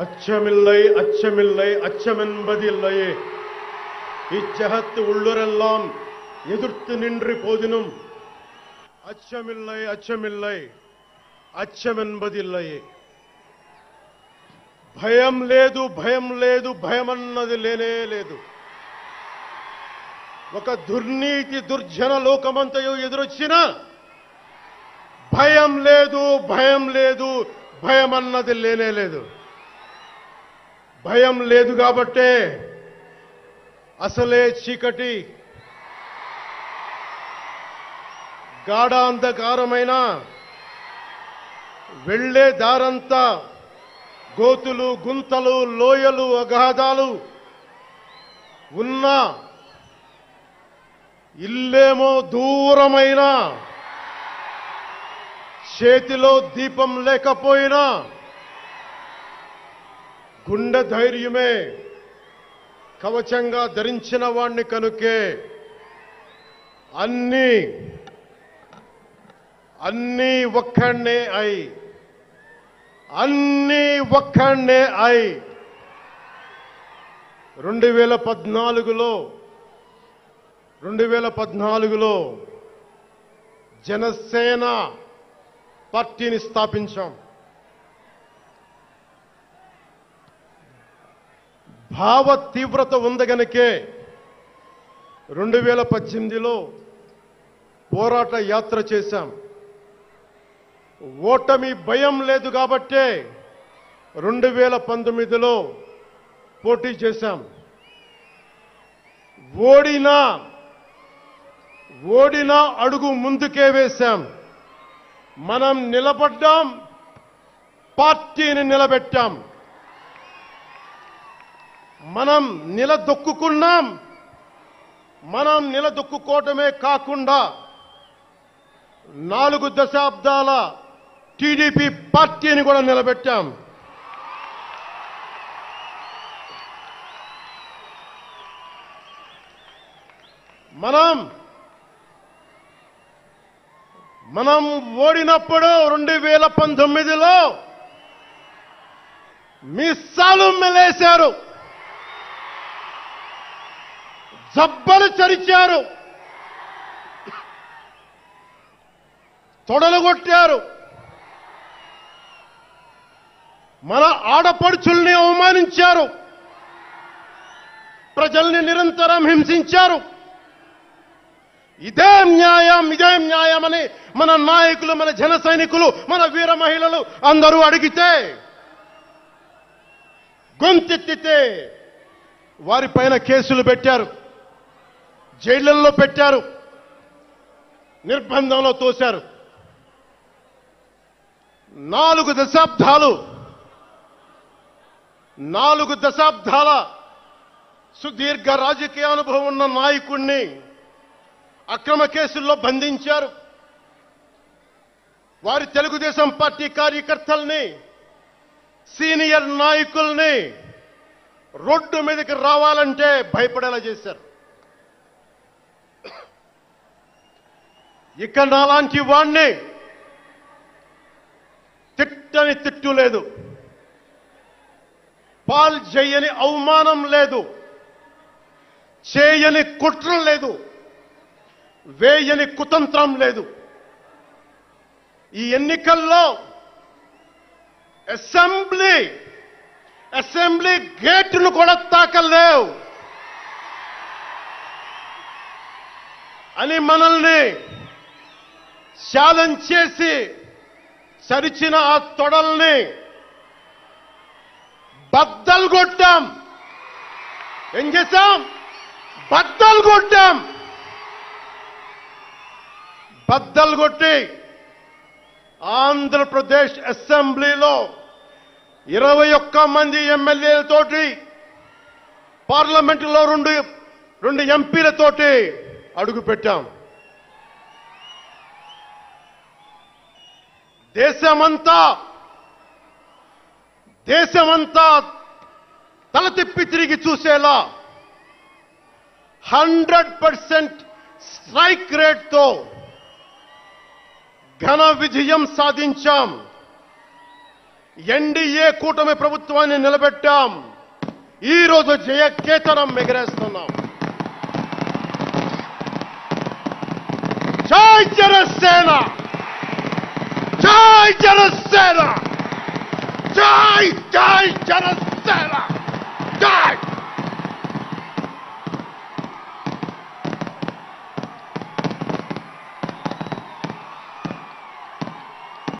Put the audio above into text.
அச்சமில்லை அச்சமில்லை அச்சமென்பதில்லையே இச்சகத்து உள்ளுரெல்லாம் எதிர்த்து நின்று போதினும் அச்சமில்லை அச்சமில்லை అచ్చమెన్బదిల్లయే భయం లేదు భయం లేదు భయమన్నది లేనే లేదు. ఒక దుర్నీతి దుర్జన లోకమంతయు ఎదురొచ్చినా భయం లేదు భయం లేదు భయమన్నది లేనే లేదు. భయం లేదు కాబట్టే అసలే చీకటి గాఢాంధకారమైన వెళ్లే దారంతా గోతులు గుంతలు లోయలు అగాధాలు ఉన్నా ఇల్లేమో దూరమైన చేతిలో దీపం లేకపోయినా గుండె ధైర్యమే కవచంగా ధరించిన వాణ్ణి కనుకే అన్నీ ఒక్కడే అయి 2014లో జనసేన పార్టీని స్థాపించాం. భావ తీవ్రత ఉంది గనుకే 2018లో పోరాట యాత్ర చేశాం. ఓటమి భయం లేదు కాబట్టే 2019లో పోటీ చేశాం. ఓడినా అడుగు ముందుకే వేశాం. మనం నిలబడ్డాం, పార్టీని నిలబెట్టాం. మనం నిలదొక్కుకున్నాం. మనం నిలదొక్కుకోవటమే కాకుండా 4 దశాబ్దాల టీడీపీ పార్టీని కూడా నిలబెట్టాం. మనం ఓడినప్పుడు 2019లో మీసాలు మెలేశారు, జబ్బలు చరిచారు, తొడలు కొట్టారు, మన ఆడపడుచుల్ని అవమానించారు, ప్రజల్ని నిరంతరం హింసించారు. ఇదే న్యాయమని మన నాయకులు, మన జన సైనికులు, మన వీర మహిళలు అందరూ అడిగితే, గొంతెత్తితే వారిపైన కేసులు పెట్టారు, జైళ్లలో పెట్టారు, నిర్బంధంలో తోశారు. 4 దశాబ్దాల సుదీర్ఘ రాజకీయ అనుభవం ఉన్న నాయకుణ్ణి అక్రమ కేసుల్లో బంధించారు. వారి తెలుగుదేశం పార్టీ కార్యకర్తల్ని, సీనియర్ నాయకుల్ని రోడ్డు మీదకి రావాలంటే భయపడేలా చేశారు. ఇక నాలాంటి వాణ్ణి తిట్టని తిట్టు లేదు, పాల్ చేయని అవమానం లేదు, చేయని కుట్ర లేదు, వేయని కుతంత్రం లేదు. ఈ ఎన్నికల్లో అసెంబ్లీ గేటును కూడా తాకలేవు అని మనల్ని ఛాలెంజ్ చేసి సరిచిన ఆ తొడల్ని బద్దలు కొట్టాం. ఏం చేశాం? బద్దలు కొట్టాం. బద్దలు కొట్టి ఆంధ్రప్రదేశ్ అసెంబ్లీలో 21 మంది ఎమ్మెల్యేలతోటి, పార్లమెంటులో 2 ఎంపీలతోటి అడుగు పెట్టాం. దేశమంతా తల తిప్పి తిరిగి చూసేలా 100% స్ట్రైక్ రేట్తో ఘన విజయం సాధించాం. ఎన్డీఏ కూటమి ప్రభుత్వాన్ని నిలబెట్టాం. ఈ రోజు జయకేతనం ఎగరేస్తున్నాం. జై జనసేన, జై జనసేన.